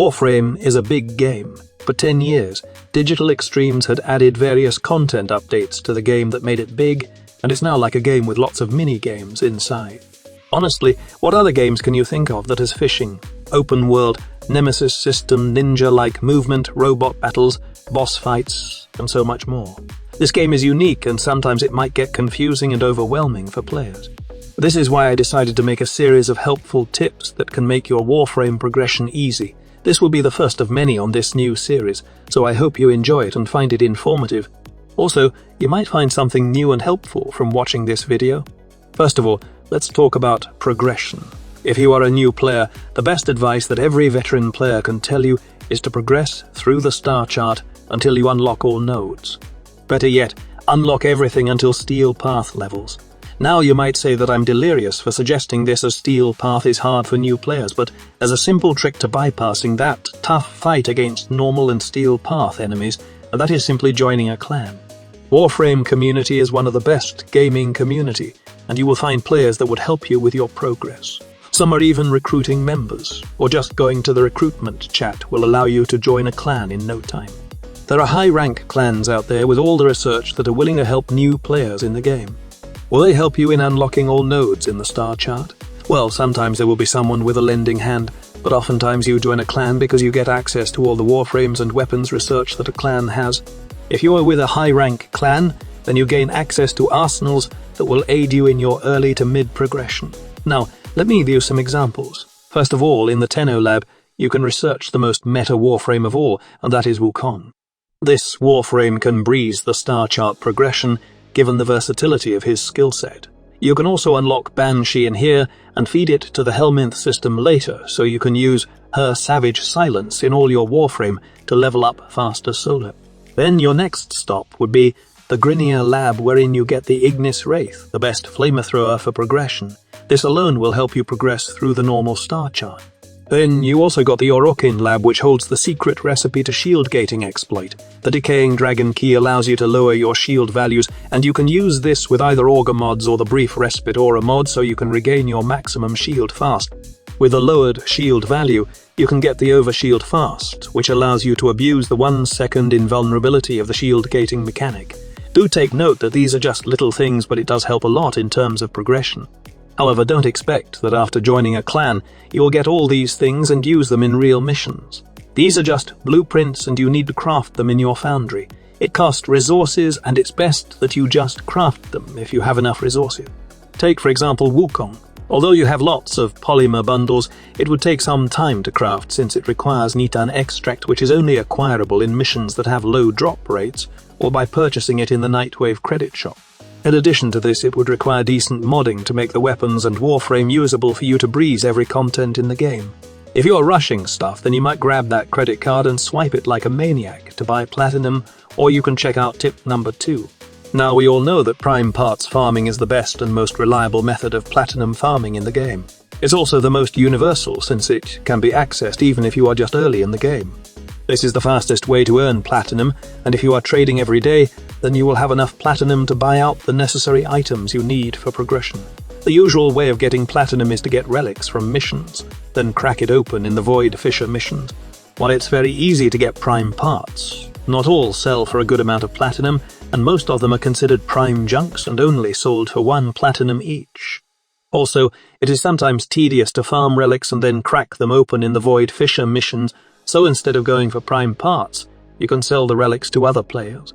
Warframe is a big game. For 10 years, Digital Extremes had added various content updates to the game that made it big, and it's now like a game with lots of mini-games inside. Honestly, what other games can you think of that has fishing, open world, nemesis system, ninja-like movement, robot battles, boss fights, and so much more? This game is unique, and sometimes it might get confusing and overwhelming for players. This is why I decided to make a series of helpful tips that can make your Warframe progression easy. This will be the first of many on this new series, so I hope you enjoy it and find it informative. Also, you might find something new and helpful from watching this video. First of all, let's talk about progression. If you are a new player, the best advice that every veteran player can tell you is to progress through the star chart until you unlock all nodes. Better yet, unlock everything until Steel Path levels. Now you might say that I'm delirious for suggesting this, as Steel Path is hard for new players, but there's a simple trick to bypassing that tough fight against normal and Steel Path enemies, and that is simply joining a clan. Warframe community is one of the best gaming community, and you will find players that would help you with your progress. Some are even recruiting members, or just going to the recruitment chat will allow you to join a clan in no time. There are high-rank clans out there with all the research that are willing to help new players in the game. Will they help you in unlocking all nodes in the star chart? Well, sometimes there will be someone with a lending hand, but oftentimes you join a clan because you get access to all the warframes and weapons research that a clan has. If you are with a high-rank clan, then you gain access to arsenals that will aid you in your early to mid progression. Now, let me give you some examples. First of all, in the Tenno lab, you can research the most meta warframe of all, and that is Wukong. This warframe can breeze the star chart progression, given the versatility of his skill set. You can also unlock Banshee in here and feed it to the Helminth system later, so you can use her Savage Silence in all your Warframe to level up faster solo. Then your next stop would be the Grineer lab, wherein you get the Ignis Wraith, the best flamethrower for progression. This alone will help you progress through the normal star chart. Then you also got the Orokin lab, which holds the secret recipe to shield gating exploit. The Decaying Dragon Key allows you to lower your shield values, and you can use this with either Augur mods or the Brief Respite Aura mod, so you can regain your maximum shield fast. With a lowered shield value, you can get the Overshield fast, which allows you to abuse the 1 second invulnerability of the shield gating mechanic. Do take note that these are just little things, but it does help a lot in terms of progression. However, don't expect that after joining a clan, you will get all these things and use them in real missions. These are just blueprints, and you need to craft them in your foundry. It costs resources, and it's best that you just craft them if you have enough resources. Take, for example, Wukong. Although you have lots of polymer bundles, it would take some time to craft, since it requires Nitan extract, which is only acquirable in missions that have low drop rates, or by purchasing it in the Nightwave credit shop. In addition to this, it would require decent modding to make the weapons and Warframe usable for you to breeze every content in the game. If you're rushing stuff, then you might grab that credit card and swipe it like a maniac to buy platinum, or you can check out tip number 2. Now, we all know that prime parts farming is the best and most reliable method of platinum farming in the game. It's also the most universal, since it can be accessed even if you are just early in the game. This is the fastest way to earn platinum, and if you are trading every day, then you will have enough platinum to buy out the necessary items you need for progression. The usual way of getting platinum is to get relics from missions, then crack it open in the Void Fisher missions. While it's very easy to get prime parts, not all sell for a good amount of platinum, and most of them are considered prime junks and only sold for 1 platinum each. Also, it is sometimes tedious to farm relics and then crack them open in the Void Fisher missions, so instead of going for prime parts, you can sell the relics to other players.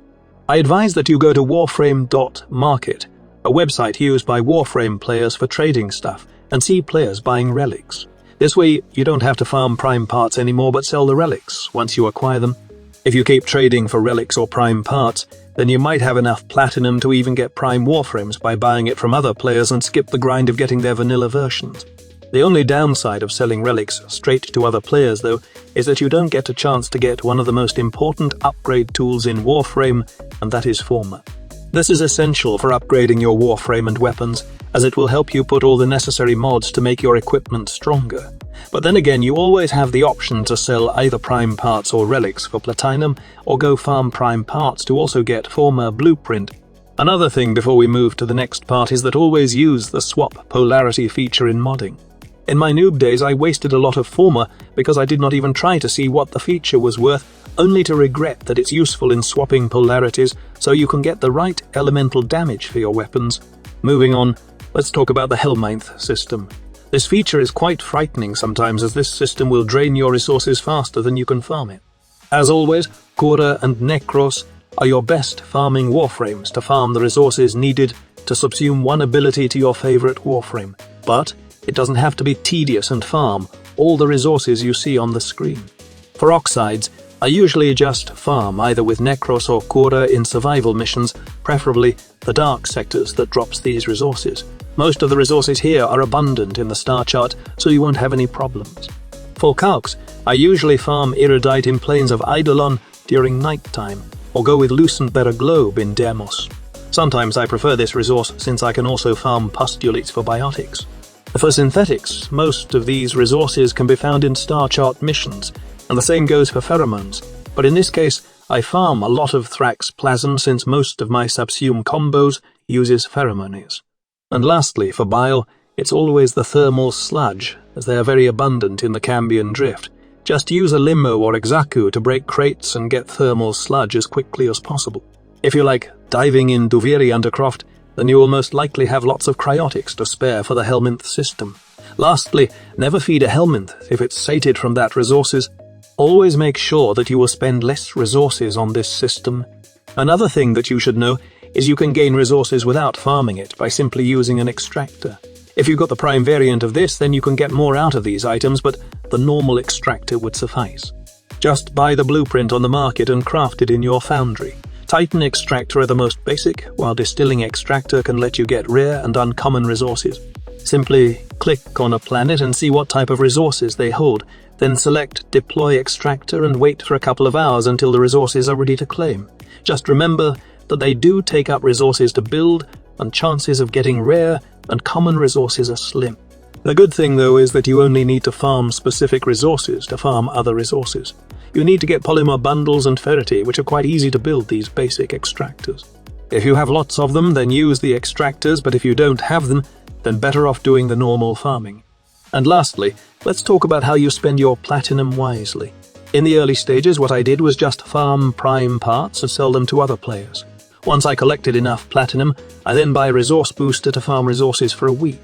I advise that you go to warframe.market, a website used by Warframe players for trading stuff, and see players buying relics. This way, you don't have to farm prime parts anymore but sell the relics once you acquire them. If you keep trading for relics or prime parts, then you might have enough platinum to even get prime Warframes by buying it from other players and skip the grind of getting their vanilla versions. The only downside of selling relics straight to other players, though, is that you don't get a chance to get one of the most important upgrade tools in Warframe, and that is Forma. This is essential for upgrading your Warframe and weapons, as it will help you put all the necessary mods to make your equipment stronger. But then again, you always have the option to sell either prime parts or relics for platinum, or go farm prime parts to also get Forma Blueprint. Another thing before we move to the next part is that always use the swap polarity feature in modding. In my noob days, I wasted a lot of former because I did not even try to see what the feature was worth, only to regret that it's useful in swapping polarities so you can get the right elemental damage for your weapons. Moving on, let's talk about the Helminth system. This feature is quite frightening sometimes, as this system will drain your resources faster than you can farm it. As always, Kura and Necros are your best farming Warframes to farm the resources needed to subsume one ability to your favorite Warframe. But it doesn't have to be tedious and farm all the resources you see on the screen. For Oxides, I usually just farm either with Necros or Kura in survival missions, preferably the dark sectors that drops these resources. Most of the resources here are abundant in the star chart, so you won't have any problems. For Calcs, I usually farm Iridite in Plains of Eidolon during night time, or go with Lucent Better Globe in Demos. Sometimes I prefer this resource since I can also farm Pustulates for Biotics. For Synthetics, most of these resources can be found in star chart missions, and the same goes for Pheromones, but in this case I farm a lot of Thrax Plasm since most of my subsume combos uses Pheromones. And lastly, for Bile, it's always the Thermal Sludge, as they are very abundant in the Cambion Drift. Just use a Limo or Exaku to break crates and get Thermal Sludge as quickly as possible. If you like diving in Duviri Undercroft, then you will most likely have lots of Cryotics to spare for the Helminth system. Lastly, never feed a Helminth if it's sated from that resources. Always make sure that you will spend less resources on this system. Another thing that you should know is you can gain resources without farming it by simply using an extractor. If you've got the prime variant of this, then you can get more out of these items, but the normal extractor would suffice. Just buy the blueprint on the market and craft it in your foundry. Titan extractor are the most basic, while distilling extractor can let you get rare and uncommon resources. Simply click on a planet and see what type of resources they hold, then select deploy extractor and wait for a couple of hours until the resources are ready to claim. Just remember that they do take up resources to build, and chances of getting rare and common resources are slim. The good thing though is that you only need to farm specific resources to farm other resources. You need to get polymer bundles and ferrity, which are quite easy to build these basic extractors. If you have lots of them, then use the extractors, but if you don't have them, then better off doing the normal farming. And lastly, let's talk about how you spend your platinum wisely. In the early stages, what I did was just farm prime parts and sell them to other players. Once I collected enough platinum, I then buy a resource booster to farm resources for a week.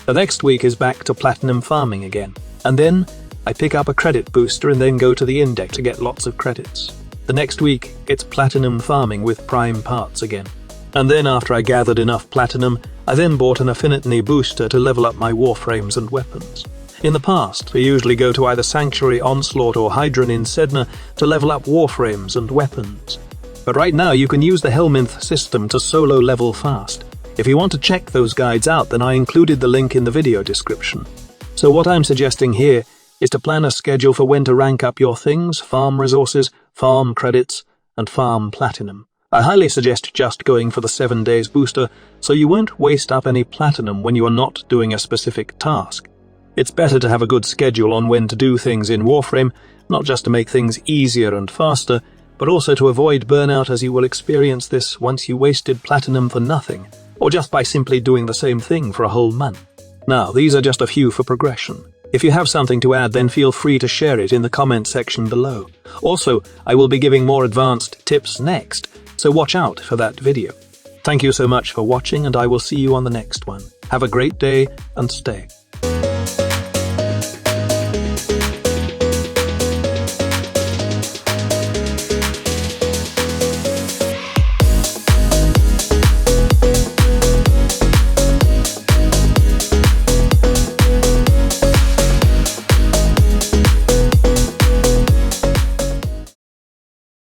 The next week is back to platinum farming again, and then I pick up a credit booster and then go to the index to get lots of credits. The next week, it's platinum farming with prime parts again. And then after I gathered enough platinum, I then bought an affinity booster to level up my warframes and weapons. In the past, I usually go to either Sanctuary, Onslaught or Hydron in Sedna to level up warframes and weapons. But right now you can use the Helminth system to solo level fast. If you want to check those guides out, then I included the link in the video description. So what I'm suggesting here is to plan a schedule for when to rank up your things, farm resources, farm credits, and farm platinum. I highly suggest just going for the 7 days booster, so you won't waste up any platinum when you are not doing a specific task. It's better to have a good schedule on when to do things in Warframe, not just to make things easier and faster, but also to avoid burnout, as you will experience this once you wasted platinum for nothing, or just by simply doing the same thing for a whole month. Now, these are just a few for progression. If you have something to add, then feel free to share it in the comment section below. Also, I will be giving more advanced tips next, so watch out for that video. Thank you so much for watching, and I will see you on the next one. Have a great day and stay.